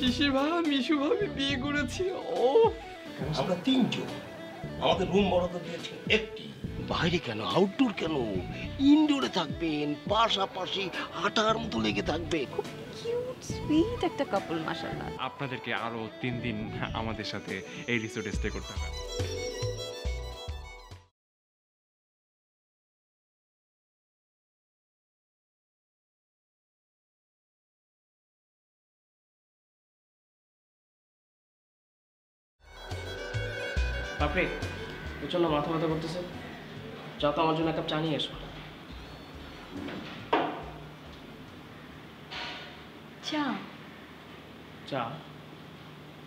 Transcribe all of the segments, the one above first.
শিশির ভাই মিশু ভাবি বিয়ে করেছি। ও আমরা তিনজন, আমাদের রুম বরাদ্দ দিয়েছে একটি। বাইরে কেন, আউটডোর কেন, ইনডোরে থাকবেন, পাশাপাশি হাঁটার মতো লেগে থাকবে। খুব কিউট সুইট একটা কাপল মাশাআল্লাহ। আপনাদেরকে আরো 3 দিন আমাদের সাথে এই রিসোর্টে স্টে করতে হবে। বাপরে প্রচন্ড মাথা ব্যথা করতেছে, যা তো আমার জন্য এক কাপ চা নিয়ে এসো। চা চা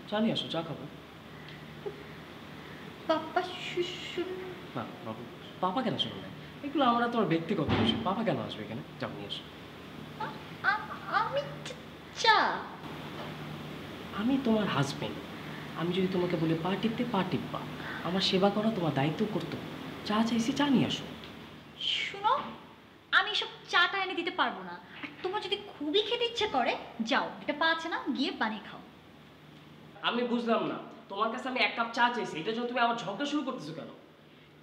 চা নিয়ে আসো, চা খাবো। পাপা শুশুর না বাবু, পাপা কেন আসবে না? এগুলো আমরা তোমার ব্যক্তিগত বিষয়, পাপা কেন আসবে এখানে? যাও নিয়ে এসো। আমি চা, আমি তোমার হাজবেন্ড, আমি যদি তোমাকে বলি পা টিপতে পা টিপবা, আমার সেবা করা তোমার দায়িত্ব কর্তব্য। চা চাইছি, চা নিয়ে আসো। শুনো, আমি সব চাটা এনে দিতে পারবো না। আর তোমার যদি খুবই খেতে ইচ্ছে করে যাও, এটা পা আছে না, গিয়ে বানিয়ে খাও। আমি বুঝলাম না, তোমার কাছে আমি এক কাপ চা চাইছি, এটা জন্য তুমি আমার ঝগড়া শুরু করতেছো কেন?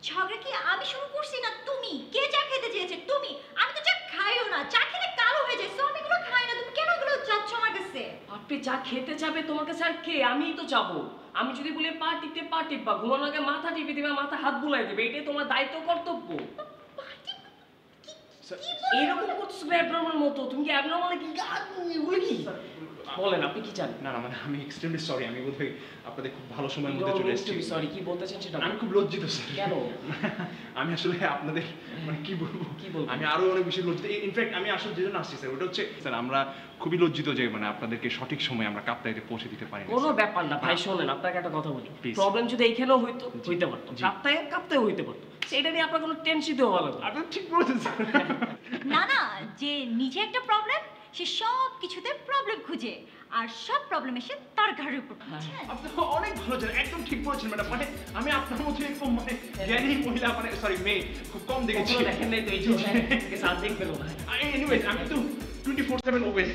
ঝগড়া কি আমি শুরু করছি না তুমি? কে চা খেতে চেয়েছে? তুমি। আমি তো চা খাইও না, চা খেলে কালো হয়ে যায়, সো আমি এগুলো খাই না। তুমি কেন এগুলো চাচ্ছ আমার কাছে? আপনি চা খেতে যাবে, তোমার কাছে আর কে? আমিই তো যাবো। আমি যদি বলি পা টিপতে পা টিপবা, ঘুমানোর আগে মাথা টিপে দিবে, মাথা হাত বুলাই দেবে, এটাই তোমার দায়িত্ব কর্তব্য। এরকম করছো অ্যাবনর্মাল মতো, তুমি কি অ্যাবনর্মাল কি এগুলো কি বলেন? আপনি কি চান? না না, মানে আমি এক্সট্রিমলি সরি, আমি বোধহয় আপনাদের খুব ভালো সময়ের মধ্যে চলে এসেছি। সরি, কি বলতেছেন সেটা? আমি খুব লজ্জিত স্যার। কেন? আমি আসলে আপনাদের মানে কি বলবো, আমি আরো অনেক বেশি লজ্জিত। ইনফ্যাক্ট আমি আসলে যে জন্য আসছি স্যার, ওটা হচ্ছে স্যার আমরা খুবই লজ্জিত যে মানে আপনাদেরকে সঠিক সময়ে আমরা কাপ্তাইতে পৌঁছে দিতে পারি না। কোনো ব্যাপার না ভাই, শোনেন আপনাকে একটা কথা বলি, Please. প্রবলেম যদি এইখানেও হইতে পারতো, কাপ্তায় হইতে পারতো, সেটা নিয়ে আপনার কোনো টেনশনই হওয়া লাগবে না। আপনি ঠিক বলেছেন স্যার। না না, যে নিজে একটা প্রবলেম, সে সব কিছুতে প্রবলেম খুঁজে, আর সব প্রবলেম এসে তার ঘাড়ের উপর পড়ছে। আপনি অনেক ভালো জানেন, একদম ঠিক বলেছেন ম্যাডাম। মানে আমি আপনার মতো এরকম মানে জ্ঞানী মহিলা মানে সরি মেয়ে খুব কম দেখেছি। দেখেন নাই তো এই যে সাথ দেখবেন না। এনিওয়েজ আমি তো 24/7 ওপেন।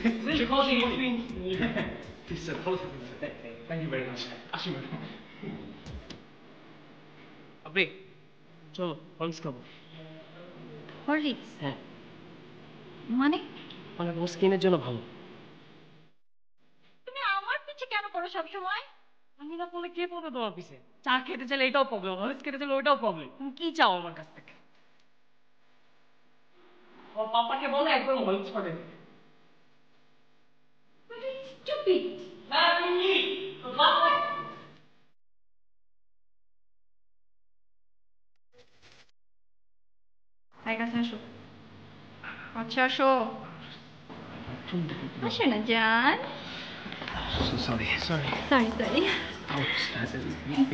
প্লিজ স্যার, ভালো থাকবেন sir. Thank you very much. আসি ম্যাডাম। আপনি চলো হলস খাবো। হরলিক্স? হ্যাঁ, মানে মানে স্কিনের জন্য ভালো। তুমি আমার পিছে কেন করো সব সময়? আমি না বলে কে পড়বে তোমার পিছে? চা খেতে চাইলে এটাও প্রবলেম, হলস খেতে চাইলে ওইটাও প্রবলেম। তুমি কি চাও আমার কাছ থেকে? ও পাপাকে বলো একবার হলস করে দিতে। স্টুপিড। কাছে আসো, আচ্ছা আসো, আসো না জান। সরি সরি সরি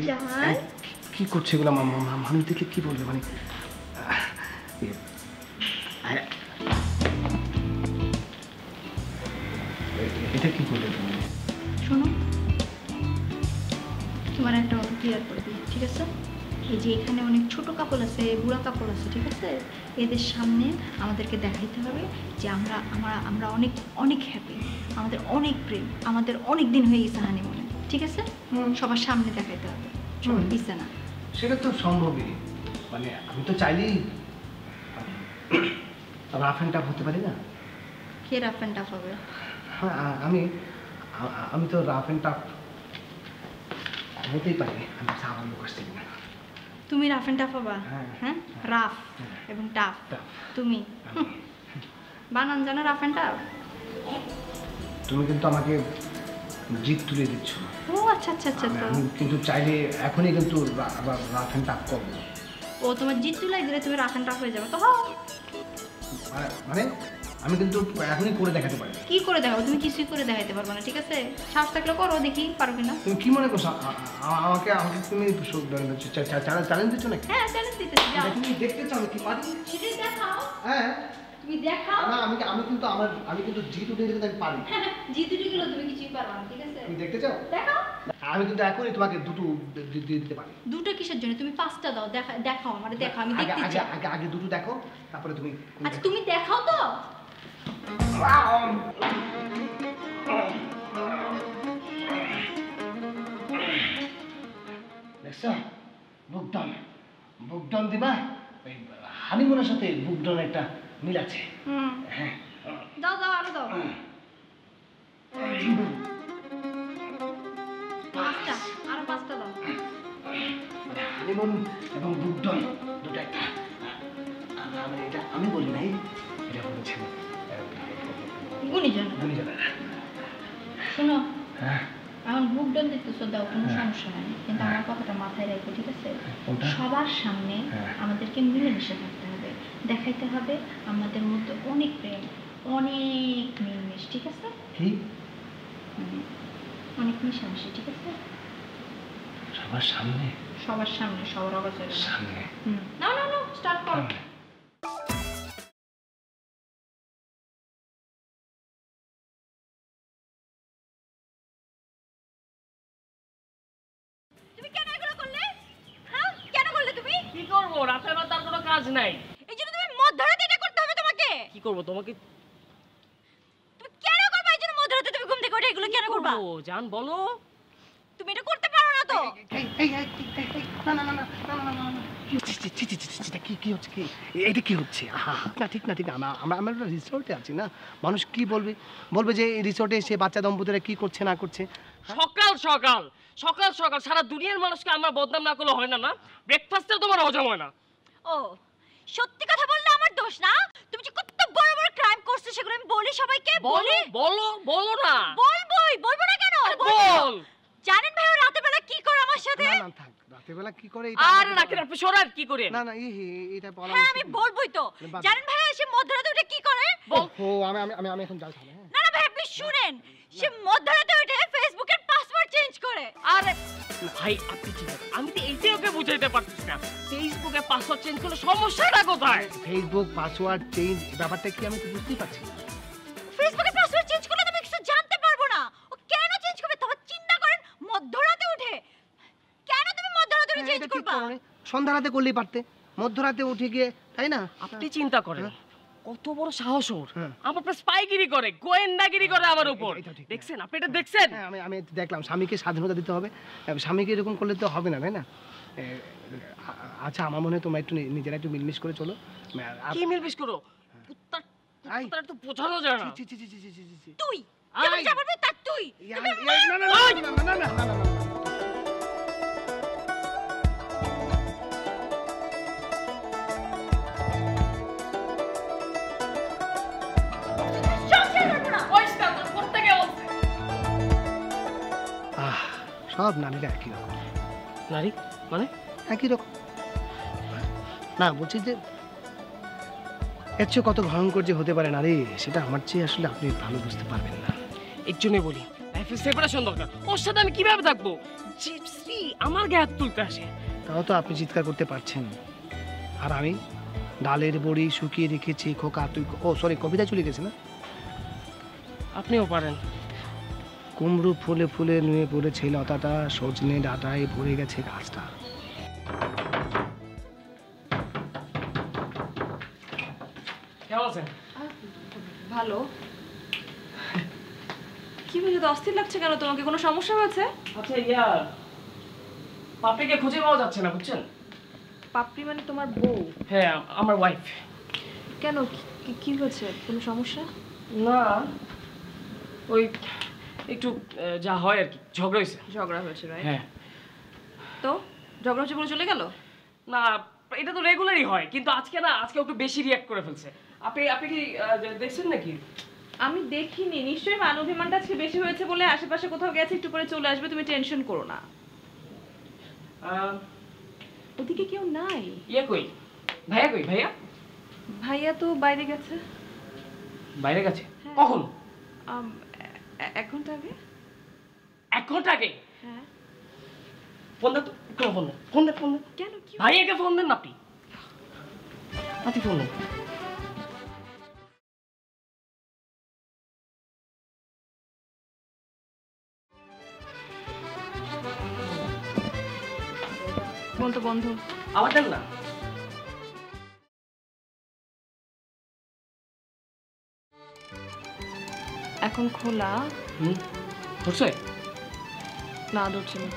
জান। কি করছে এগুলো? মানুষ দেখলে কি বলবে? মানে এটা কি করলে তুমি? শোনো, তোমার একটা ক্লিয়ার করে দিই, ঠিক আছে? এই যে এখানে অনেক ছোট কাপড় আছে, বুড়া কাপড় আছে, ঠিক আছে? এদের সামনে আমাদেরকে দেখাইতে হবে যে আমরা অনেক অনেক হ্যাপি, আমাদের অনেক প্রেম, আমাদের অনেক দিন হয়ে গেছে হানিমুনে, ঠিক আছে? সবার সামনে দেখাইতে হবে, সবার পিছে না। সেটা তো সম্ভবই, মানে আমি তো চাইলেই রাফ অ্যান্ড টাফ হতে পারি না। কে রাফ অ্যান্ড টাফ হবে? হ্যাঁ আমি তো রাফ অ্যান্ড টাফ হতেই পারি, আমি সামান্য করছি না। তুমি রাফ অ্যান্ড টাফ হবা? হ্যাঁ, রাফ এবং টাফ তুমি। বানান জানো রাফ অ্যান্ড টাফ? তুমি কিন্তু আমাকে জিত তুলে দিচ্ছ। ও আচ্ছা আচ্ছা আচ্ছা। আমি কিন্তু চাইলে এখনই কিন্তু রাফ অ্যান্ড টাফ করবো। ও তোমার জিত তুলাই দিলে তুমি রাফ অ্যান্ড টাফ হয়ে যাবে তো? হ্যাঁ, মানে আমি কিন্তু এখনই করে দেখাতে পারি। কি করে দেখাবো? তুমি কিছুই করে দেখাইতে পারবে না, ঠিক আছে? সাহস থাকলে করো, দেখি পারো কিনা। তুমি কি মনে করছো আমাকে তুমি চ্যালেঞ্জ দিচ্ছ নাকি? হ্যাঁ, চ্যালেঞ্জ দিতেছি, যাও। তুমি দেখতে চাও কি পারি? সেটাই দেখাও। হ্যাঁ, তুমি দেখাও। না আমি কিন্তু জিত উঠে যেতে আমি পারি। জিত উঠে গেলে তুমি কিছুই পারবে না, ঠিক আছে? তুমি দেখতে চাও? দেখাও। আমি কিন্তু এখনই তোমাকে দুটো দিয়ে দিতে পারি। দুটো কিসের জন্য? তুমি পাঁচটা দাও, দেখাও আমারে, দেখাও, আমি দেখতে চাই। আগে দুটো দেখো, তারপরে তুমি। আচ্ছা তুমি দেখাও তো। দেখছো বুকডন বুকডন দিবা ওই হানিমুনের সাথে বুকডন একটা মিল আছে। হ্যাঁ দাও দাও আরো দাও, 5টা আরো 5টা দাও। হানিমুন এবং বুকডন দুটো একটা এটা আমি বলি নাই, এটা বলেছেন গুণীজন। শোনো হ্যাঁ এখন বুকডন দিতেছো দাও, কোনো সমস্যা নাই, কিন্তু আমার কথাটা মাথায় রাখো ঠিক আছে? সবার সামনে আমাদেরকে মিলেমিশে থাকতে হবে, দেখাইতে হবে আমাদের মধ্যে অনেক প্রেম, অনেক মিলমিশ, ঠিক আছে? কি অনেক মিশামিশি, ঠিক আছে? সবার সামনে সবার সামনে, সবার অগোচরে সামনে। না না না, স্টার্ট করো। তুমি কেন এগুলো করলে? হ্যাঁ কেন করলে তুমি? কি করবো, রাতের বেলা তার কোনো কাজ নাই। এই জন্য তুমি মদ ধরাতে এটা করতে হবে তোমাকে? কি করবো তোমাকে? তুমি কেন করবা? এই জন্য মদ ধরাতে তুমি ঘুম থেকে উঠে এগুলো কেন করবা? ও জান বলো। তুমি এটা করতে পারো না তো? না না না না কি হচ্ছে কি এটা কি হচ্ছে? না ঠিক না ঠিক না, আমরা একটা রিসোর্টে আছি না, মানুষ কি বলবে, বলবে যে এই রিসোর্টে এসে বাচ্চা দম্পতিরা কি করছে না করছে। সকাল সকাল সকাল সকাল সারা দুনিয়ার মানুষকে আমার বদনাম না করলে হয় না? না ব্রেকফাস্টটাও তোমার হজম হয় না। ও সত্যি কথা বললে আমার দোষ না? তুমি যে কত বড় বড় ক্রাইম করছো সেগুলো আমি বলি সবাইকে, বলি। বলো বলো না। বলবো না কেন? বল। জানেন ভাই ও রাতে বেলা কি করে আমার সাথে? না না থাক, রাতে বেলা কি করে আরে নাকি আপনি সরার কি করে? না না এটা বলা হ্যাঁ আমি বলবোই তো। জানেন ভাই সে মদ ধরাতে উঠে কি করে? ও আমি এখন যাই তাহলে। না না ভাই আপনি শুনেন, সে মদ ধরাতে উঠে ফেসবুকের পাসওয়ার্ড চেঞ্জ করে। আরে ভাই আপনি কি আমি তো এইটাই ওকে বুঝাইতে পারতেছি না, ফেসবুকে পাসওয়ার্ড চেঞ্জ করলে সমস্যাটা কোথায়? ফেসবুক পাসওয়ার্ড চেঞ্জ ব্যাপারটা কি আমি তো বুঝতেই পারছি না। ফেসবুকের পাসওয়ার্ড চেঞ্জ করলে তুমি কিছু জানতে পারবো না। ও কেন চেঞ্জ করবে? তবে চিন্তা করেন মদ ধরাতে উঠে। কেন তুমি মদ ধরাতে উঠে চেঞ্জ করবা? সন্ধ্যা রাতে করলেই পারতে, মধ্যরাতে উঠে গিয়ে, তাই না? আপনি চিন্তা করেন কত বড় সাহস ওর, আমার উপর স্পাইগিরি করে, গোয়েন্দাগিরি করে আমার উপর। দেখছেন আপনি এটা দেখছেন? হ্যাঁ আমি দেখলাম, স্বামীকে স্বাধীনতা দিতে হবে, স্বামীকে এরকম করলে তো হবে না, তাই না? আচ্ছা আমার মনে হয় তোমরা একটু নিজেরা একটু মিলমিশ করে চলো। কি মিলমিশ করো? কুত্তার তো বোঝানো যায় না। তুই যেমন যা বলবি তা তুই। সব নারীরা একই রকম। নারী মানে? একই রকম না, বলছি যে এর চেয়ে কত ভয়ঙ্কর যে হতে পারে নারী, সেটা আমার চেয়ে আসলে আপনি ভালো বুঝতে পারবেন না। এর জন্যই বলি লাইফে সেপারেশন দরকার। ওর সাথে আমি কিভাবে থাকবো? জিপসি আমার গায়ে হাত তুলতে আসে। তাও তো আপনি চিৎকার করতে পারছেন, আর আমি ডালের বড়ি শুকিয়ে রেখেছি খোকা তুই, ও সরি কবিতা চলে গেছে না? আপনিও পারেন। কুমড়ো ফুলে ফুলে নুয়ে পড়েছে লতাটা, সজনে ডাঁটায় ভরে গেছে গাছটা। কেমন আছেন? ভালো। কি বুঝে তো অস্থির লাগছে কেন? তোমাকে কোনো সমস্যা হয়েছে? আচ্ছা পাপড়িকে খুঁজে পাওয়া যাচ্ছে না বুঝছেন? পাপড়ি মানে তোমার বউ? হ্যাঁ আমার ওয়াইফ। কেন কি হয়েছে? কোনো সমস্যা? না ওই একটু যা হয় আর কি, ঝগড়া হয়েছে। ঝগড়া হয়েছে রাইট? হ্যাঁ। তো ঝগড়া হচ্ছে বলে চলে গেল? না এটা তো রেগুলারই হয়, কিন্তু আজকে একটু বেশি রিঅ্যাক্ট করে ফেলছে। আপনি কি দেখছেন নাকি? আমি দেখিনি, নিশ্চয়ই মানবিমানটা আজকে বেশি হয়েছে বলে আশেপাশে কোথাও গেছে, একটু পরে চলে আসবে, তুমি টেনশন করো না। ওদিকে কেউ নাই? কই ভাইয়া? কই ভাইয়া? ভাইয়া তো বাইরে গেছে। বাইরে গেছে? কখন? 1 ঘন্টা আগে। 1 ঘন্টা আগে? হ্যাঁ। ফোন দে তো, ফোন দে। কেন কি? ভাইয়াকে ফোন দেন না আপনি ফোন দেন। ফোন তো বন্ধ। আবার দেন না। এখন খোলা। ধরছে? না ধরছে না।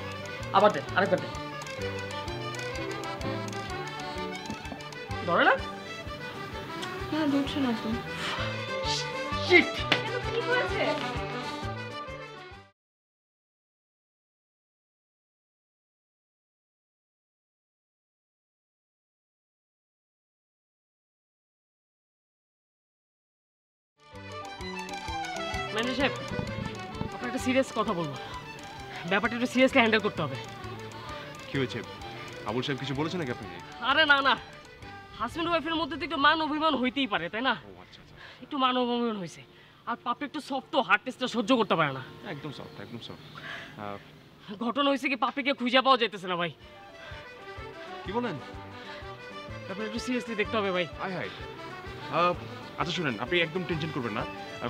আবার দেন, আরেকবার দেন। ধরে না? না ধরছে না তো। শিট! কি হয়েছে? ম্যানেজার সাহেব, আপনার একটা সিরিয়াস কথা বলবো। ব্যাপারটা একটু সিরিয়াসলি হ্যান্ডেল করতে হবে। কি হয়েছে? আবুল সাহেব কিছু বলেছে নাকি আপনাকে? আরে না না, হাজব্যান্ড ওয়াইফের মধ্যে তো একটু মান অভিমান হইতেই পারে, তাই না? ও আচ্ছা আচ্ছা, একটু মান অভিমান হয়েছে। আর পাপড়ি একটু সফট, তো হার্ট টেস্টটা সহ্য করতে পারে না। একদম সফট, একদম সফট। ঘটনা হয়েছে কি, পাপড়িকে খুঁজে পাওয়া যাইতেছে না ভাই। কি বলেন? ব্যাপারটা একটু সিরিয়াসলি দেখতে হবে ভাই। High high. আচ্ছা শুনেন, আপনি একদম টেনশন করবেন না।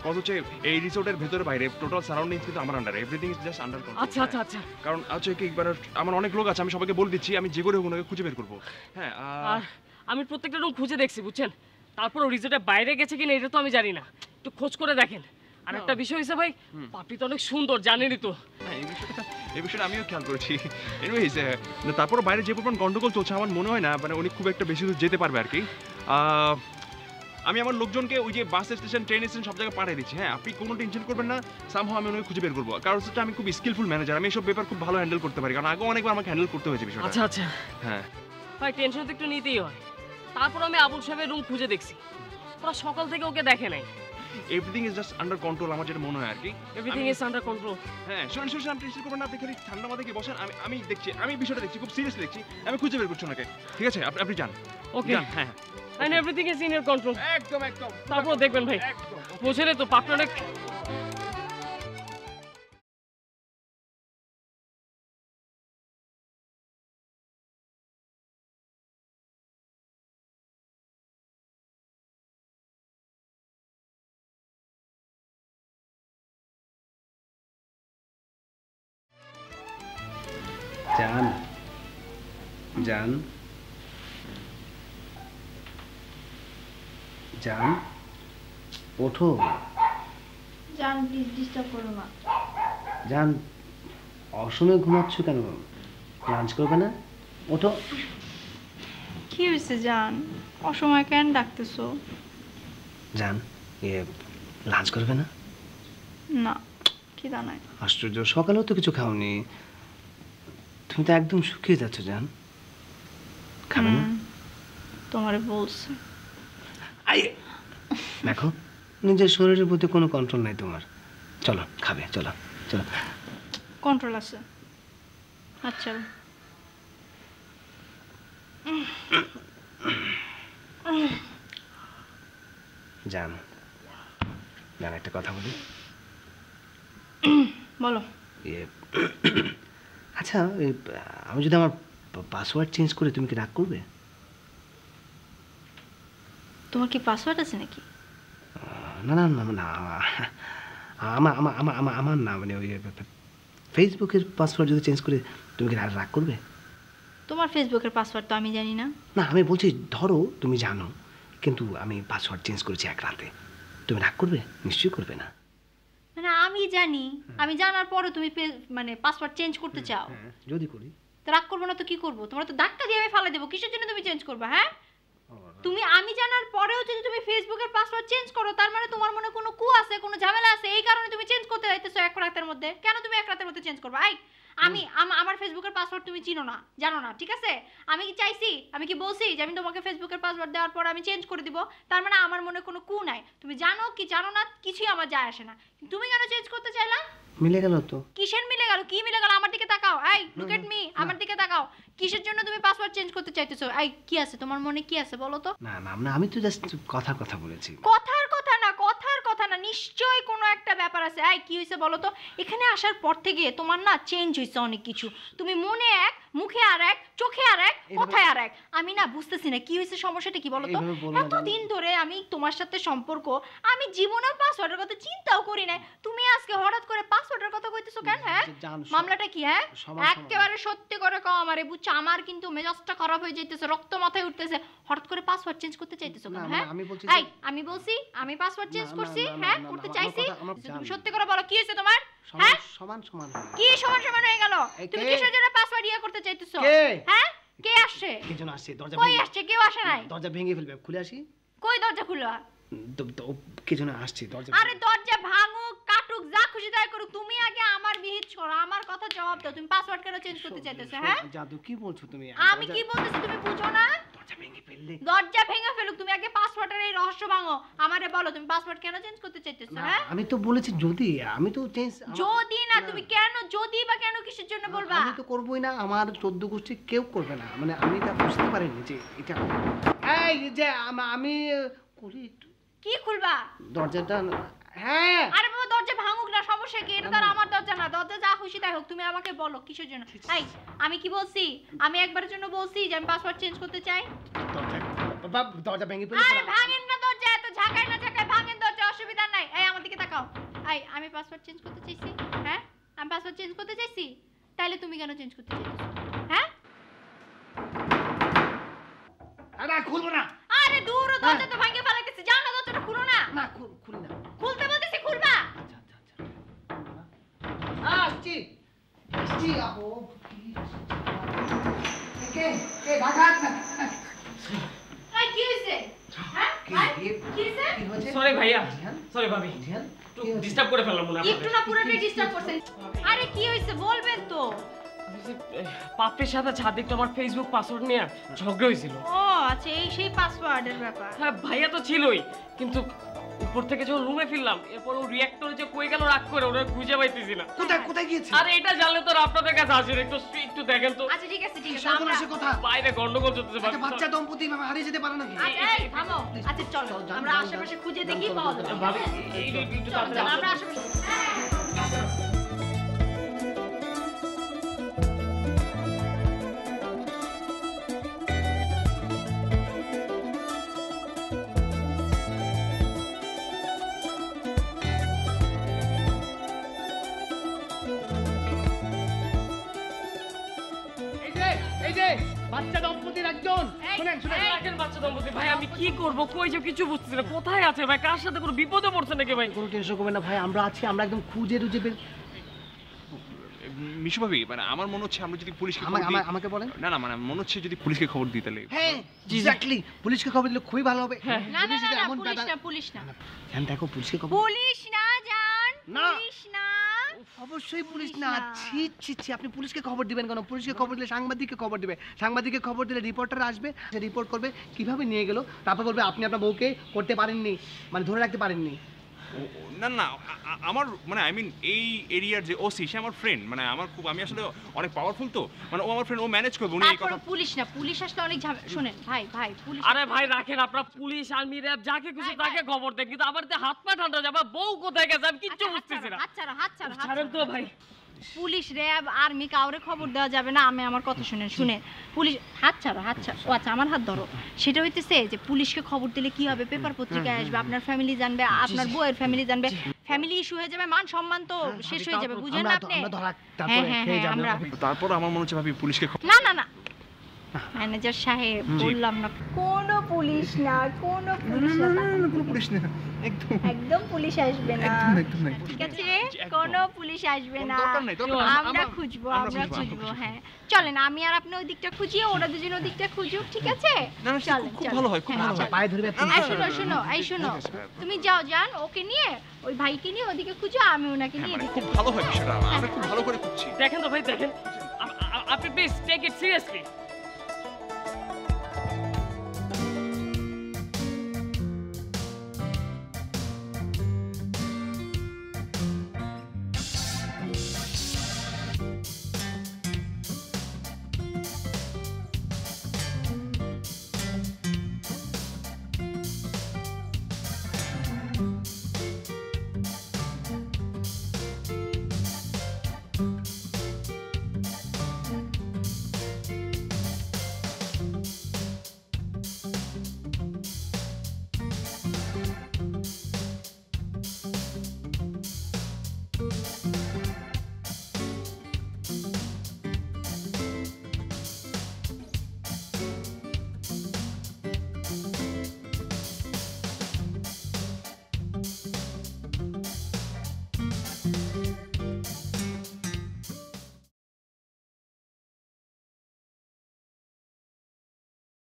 কথা হচ্ছে এই রিসোর্টের ভেতরে বাইরে টোটাল সারাউন্ডিংস কিন্তু আমার আন্ডারে, everything is just under control. আচ্ছা আচ্ছা আচ্ছা। কারণ হচ্ছে কি, আমার অনেক লোক আছে, আমি সবাইকে বলে দিচ্ছি, আমি যে করে হোক ওনাকে খুঁজে বের করবো। হ্যাঁ, আর আমি প্রত্যেকটা রুম খুঁজে দেখছি, বুঝছেন? তারপর রিসোর্টের বাইরে গেছে কিনা এটা তো আমি জানি না, একটু খোঁজ করে দেখেন। আর একটা বিষয় হয়েছে ভাই, পাপড়ি তো অনেক সুন্দর, জানেনই তো। হ্যাঁ, এই বিষয়টা আমিও খেয়াল করেছি। এনিওয়েজ, তারপর বাইরে যে পরিমাণ গন্ডগোল চলছে, আমার মনে হয় না মানে উনি খুব একটা বেশি দূর যেতে পারবে আর কি। আমি আমার লোকজনকে ওই যে বাস স্টেশন, ট্রেন স্টেশন সব জায়গায় পাঠিয়ে দিচ্ছি। হ্যাঁ, আপনি কোনো টেনশন করবেন না, সামহাও আমি ওনাকে খুঁজে বের করবো। কারণ হচ্ছে আমি খুব স্কিলফুল ম্যানেজার, আমি এসব ব্যাপার খুব ভালো হ্যান্ডেল করতে পারি, কারণ আগে অনেকবার আমাকে হ্যান্ডেল করতে হয়েছে বিষয়টা। আচ্ছা আচ্ছা হ্যাঁ ভাই, টেনশন তো একটু নিতেই হয়। তারপর আমি আবুল সাহেবের রুম খুঁজে দেখছি, ওরা সকাল থেকে ওকে দেখে নাই। Everything is just under control, আমার যেটা মনে হয় আর কি। Everything is under control. হ্যাঁ, শুনুন শুনুন, আপনি টেনশন করবেন না, আপনি খালি ঠান্ডা মাথায় কি বসেন, আমি দেখছি, আমি বিষয়টা দেখছি, খুব সিরিয়াসলি দেখছি, আমি খুঁজে বের করছি ওনাকে। ঠিক আছে, আপনি যান। ওকে, যান, হ্যাঁ and everything is in your control. একদম একদম। তারপর দেখবেন ভাই, বুঝে রে তো পাপড়ি অনেক। জান, জান, জান, ওঠো। জান প্লিজ ডিস্টার্ব করো না। জান, অসময়ে ঘুমাচ্ছ কেন? লাঞ্চ করবে না? ওঠো। কি হয়েছে জান, অসময় কেন ডাকতেছো? জান, লাঞ্চ করবে না? না, খিদা নাই। আশ্চর্য, সকালেও তো কিছু খাওনি, তুমি তো একদম শুকিয়ে যাচ্ছ জান। খাবে না? তোমারে বলছে। দেখো, নিজের শরীরের প্রতি কোনো কন্ট্রোল নাই তোমার। চলো খাবে, চলো চলো। কন্ট্রোল আছে। আচ্ছা জান, জান একটা কথা বলি। বলো। আচ্ছা, আমি যদি আমার পাসওয়ার্ড চেঞ্জ করে, তুমি কি রাগ করবে? তোমার কি পাসওয়ার্ড আছে নাকি? না না না না, আমার না, মানে ওই ফেসবুকের পাসওয়ার্ড যদি চেঞ্জ করে, তুমি কি রাগ করবে? তোমার ফেসবুকের পাসওয়ার্ড তো আমি জানি না। না, আমি বলছি ধরো তুমি জানো, কিন্তু আমি পাসওয়ার্ড চেঞ্জ করেছি এক রাতে, তুমি রাগ করবে? নিশ্চয়ই করবে না। মানে আমি জানি, আমি জানার পরে তুমি মানে পাসওয়ার্ড চেঞ্জ করতে চাও? যদি করি তো রাগ করবো না তো কি করবো? তোমার তো ধাক্কা দিয়ে আমি ফালাই দেবো। কিসের জন্য তুমি চেঞ্জ করবে? হ্যাঁ, তুমি আমি জানার পরেও যদি তুমি ফেসবুকের পাসওয়ার্ড চেঞ্জ করো, তার মানে তোমার মনে কোনো কু আছে, কোনো ঝামেলা আছে, এই কারণে তুমি চেঞ্জ করতে যাইতেছো এক রাতের মধ্যে। কেন তুমি এক রাতের মধ্যে চেঞ্জ করবে? আমি আমার ফেসবুকের পাসওয়ার্ড তুমি চিনো না, জানো না, ঠিক আছে? আমি কি চাইছি, আমি কি বলছি যে আমি তোমাকে ফেসবুকের পাসওয়ার্ড দেওয়ার পর আমি চেঞ্জ করে দিব? তার মানে আমার মনে কোনো কু নাই। তুমি জানো কি জানো না কিছুই আমার যায় আসে না, তুমি কেন চেঞ্জ করতে চাইলা? মিলে গেল তো। কিসের মিলে গেল? কি মিলে গেল? আমার দিকে তাকাও, লুক এট মি, আমার দিকে তাকাও। কিসের জন্য তুমি পাসওয়ার্ড চেঞ্জ করতে চাইতেছো? কি আছে তোমার মনে, কি আছে বলো তো? না না না, আমি তো জাস্ট কথার কথা বলেছি। কথার কথা না, কথার কথা না, নিশ্চয়ই কোনো একটা ব্যাপার আছে। কি হয়েছে বলো তো? এখানে আসার পর থেকে তোমার না চেঞ্জ হয়েছে অনেক কিছু। তুমি মনে এক, মুখে আর এক, চোখে আর এক, কথায় আর এক। আমি না বুঝতেছি না কি হয়েছে, সমস্যাটা কি বলো তো? এতদিন ধরে আমি তোমার সাথে সম্পর্ক, আমি জীবনেও পাসওয়ার্ডের কথা চিন্তাও করি নাই। তুমি আজকে হঠাৎ করে পাসওয়ার্ডের কথা কইতেছো কেন? হ্যাঁ, মামলাটা কি? হ্যাঁ, একেবারে সত্যি করে কও আমারে, বুঝছো? আমার কিন্তু মেজাজটা খারাপ হয়ে যাইতেছে, রক্ত মাথায় উঠতেছে। হঠাৎ করে পাসওয়ার্ড চেঞ্জ করতে চাইতেছো কেন? হ্যাঁ, আমি বলছি আমি পাসওয়ার্ড চেঞ্জ করছি? হ্যাঁ, করতে চাইছি? তুমি সত্যি করে বলো কি হয়েছে তোমার? হ্যাঁ, সমান সমান কি সমান সমান হয়ে গেল? তুমি কিসের জন্য পাসওয়ার্ড বিয়ে করতে চাইতেছো? কে? হ্যাঁ, কে আসছে? কে যেন আসছে, দরজা কই ভেঙে আসছে? কেউ আসে নাই। দরজা ভেঙে ফেলবে, খুলে আসি। কই দরজা খুলবা? কে যেন আসছে, দরজা। আরে দরজা ভাঙুক, কাটুক, যা খুশি তাই করুক, তুমি আগে আমার বিহিত ছড়া, আমার কথা জবাব দাও। তুমি পাসওয়ার্ড কেন চেঞ্জ করতে চাইতেছো? হ্যাঁ, জাদু কি বলছো তুমি? আমি কি বলতেছি তুমি বুঝো না? দরজা ভেঙে ফেললে। দরজা ভেঙে ফেলুক, তুমি আগে পাসওয়ার্ডের এই রহস্য ভাঙো। আমারে বলো তুমি পাসওয়ার্ড কেন চেঞ্জ করতে চাইতেছো? না, হ্যাঁ, আমি তো বলেছি যদি, আমি তো চেঞ্জ। যদি না, তুমি কেন যদি বা কেন কিসের জন্য বলবা? আমি তো করবোই না, আমার 14 গোষ্ঠী কেউ করবে না, মানে আমি এটা বুঝতে পারিনি যে এটা এই যে আমি করি একটু কি খুলবা? দরজাটা। হ্যাঁ, আরে বাবা দরজা ভাঙুক না, সমস্যা কি? এটা তো আর আমার দরজা না, দরজা যা খুশি তাই হোক, তুমি আমাকে বলো কিসের জন্য? এই আমি কি বলছি? আমি একবারের জন্য বলছি যে আমি পাসওয়ার্ড চেঞ্জ করতে চাই। বাবা দরজা ভেঙে ফেললে। আরে ভাঙেন না দরজা, এত ঝাঁকায় না ঝাঁকায় ভাঙেন দরজা, অসুবিধা নাই। এই আমার দিকে তাকাও। এই আমি পাসওয়ার্ড চেঞ্জ করতে চাইছি। হ্যাঁ, আমি পাসওয়ার্ড চেঞ্জ করতে চাইছি, তাহলে তুমি কেন চেঞ্জ করতে চাইছো? হ্যাঁ, আরে খুলবো না। আরে দূর, দরজা তো ভাঙে ফেলাইতেছি, যাও না দরজাটা খুলো না। না খুলি না। খুলতে বলতেছি, খুলবা। আচ্ছা আচ্ছা আচ্ছা আসছি আসছি আপু। কে কে ঢাকাত না? এই কি হইছে? হ্যাঁ, কি কি হইছে? কি হয়েছে? সরি ভাইয়া, জিহান? সরি ভাবি, জিহান? একটু ডিস্টার্ব করে ফেললাম মনে হয় একটু না পুরোটাই ডিস্টার্ব করছেন। আরে কি হইছে বলবেন তো? পাপ্পির সাথে ছাদিক তো আমার ফেসবুক পাসওয়ার্ড নিয়ে ঝগড়া হয়েছিল। ও আচ্ছা, এই সেই পাসওয়ার্ডের ব্যাপার। হ্যাঁ ভাইয়া তো ছিলই, কিন্তু উপর থেকে যখন রুমে ফিরলাম এরপর ও রিঅ্যাক্টরে যে কই গেল রাগ করে, ওরা খুঁজে পাইতেছি না। কোথায় কোথায় গিয়েছে? আরে এটা জানলে তো আপনাদের কাছে আসেন, একটু দেখেন তো। আচ্ছা ঠিক আছে ঠিক আছে, আমরা সর্বনাশের কথা। বাইরে গন্ডগোল চলতেছে। একটা বাচ্চা দম্পতি ভাবে হারিয়ে যেতে পারে নাকি? আচ্ছা এই থামো। আচ্ছা চলো আমরা আশেপাশে খুঁজে দেখি পাওয়া যাবে। ভাবি একটু চলো, চলো, আমরা তাড়াতাড়ি আশেপাশে। এই যে বাচ্চা দম্পতির একজন। শুনেন শুনেন। রাখেন বাচ্চা দম্পতি। ভাই আমি কি করব, কই যে কিছু বুঝতেছি না, কোথায় আছে ভাই, কার সাথে কোনো বিপদে পড়ছে নাকি ভাই? কোনো টেনশন করবেন না ভাই, আমরা আছি, আমরা একদম খুঁজে টুজে মিশু ভাবি, মানে আমার মনে হচ্ছে আমরা যদি পুলিশকে খবর আমাকে দিই, আমাকে বলেন। না না মানে মনে হচ্ছে যদি পুলিশকে খবর দিই তাহলে। হ্যাঁ এক্স্যাক্টলি, পুলিশকে খবর দিলে খুবই ভালো হবে। না না পুলিশ না যদি না, এমন পুলিশ দাদা- না, পুলিশ না, ধ্যান দেখো, পুলিশকে খবর। পুলিশ না জান, না। পুলিশ না। অবশ্যই পুলিশ পুলিশ না। না। ছি ছি ছি, আপনি পুলিশকে খবর দিবেন কেন? পুলিশকে খবর দিলে সাংবাদিককে খবর দিবে, সাংবাদিককে খবর দিলে রিপোর্টার আসবে, সে রিপোর্ট করবে কিভাবে নিয়ে গেল, তারপর বলবে আপনি আপনার বউকে করতে পারেননি, মানে ধরে রাখতে পারেননি। না না আমার মানে আই মিন এই এরিয়ার যে ওসি সে আমার ফ্রেন্ড, মানে আমার খুব, আমি আসলে অনেক পাওয়ারফুল তো, মানে ও আমার ফ্রেন্ড, ও ম্যানেজ করবে, উনি এই তারপর কথা। পুলিশ না, পুলিশ আসলে অনেক ঝামেলা। শুনেন ভাই ভাই, পুলিশ আরে ভাই রাখেন, আপনার পুলিশ আর্মি র্যাব যাকে খুশি তাকে খবর দেন, কিন্তু আমার তো হাত পা ঠান্ডা যাবে, বউ কোথায় গেছে আমি কিচ্ছু বুঝতেছি না। হাত ছাড়ো, হাত ছাড়ো, হাত ছাড়েন তো ভাই। পুলিশ র্যাব আর্মি কাউরে খবর দেওয়া যাবে না। আমি আমার কথা শুনেন, শুনেন পুলিশ, হাত ছাড়ো, হাত ছাড়ো। ও আচ্ছা আমার হাত ধরো। সেটা হইতেছে যে পুলিশকে খবর দিলে কি হবে, পেপার পত্রিকায় আসবে, আপনার ফ্যামিলি জানবে, আপনার বউয়ের ফ্যামিলি জানবে, ফ্যামিলি ইস্যু হয়ে যাবে, মান সম্মান তো শেষ হয়ে যাবে, বুঝেন না আপনি? আমরা ধরা হ্যাঁ তারপরে হ্যাঁ খেয়ে হ্যাঁ, যাবে। আমরা তারপর আমার মনে হচ্ছে ভাবি পুলিশকে না না না, ম্যানেজার সাহেব বললাম না, কোনো পুলিশ না, কোনো পুলিশ না, কোনো পুলিশ না, একদম একদম পুলিশ আসবে না, একদম না। ঠিক আছে? কোনো পুলিশ আসবে না, দরকার নেই, দরকার নেই। আমরা খুঁজবো, আমরা খুঁজবো। হ্যাঁ চলেন, আমি আর আপনি ওই দিকটা খুঁজি, ওরা দুজন ওই দিকটা খুঁজুক, ঠিক আছে? না, না, সে চলেন, খুব চলেন। ভালো হয়, খুব হ্যাঁ, ভালো হয়। চলেন। পায়ে ধরবে। এই শোনো শোনো, এই শোনো, তুমি যাও, যান ওকে নিয়ে, ওই ভাইকে নিয়ে ওদিকে খুঁজো, আমি ওনাকে হ্যাঁ, নিয়ে মানে এদিকে খুব ভালো হয় বিষয়টা, আমরা খুব ভালো করে খুঁজছি। দেখেন তো ভাই, দেখেন আপনি প্লিজ টেক ইট সিরিয়াসলি।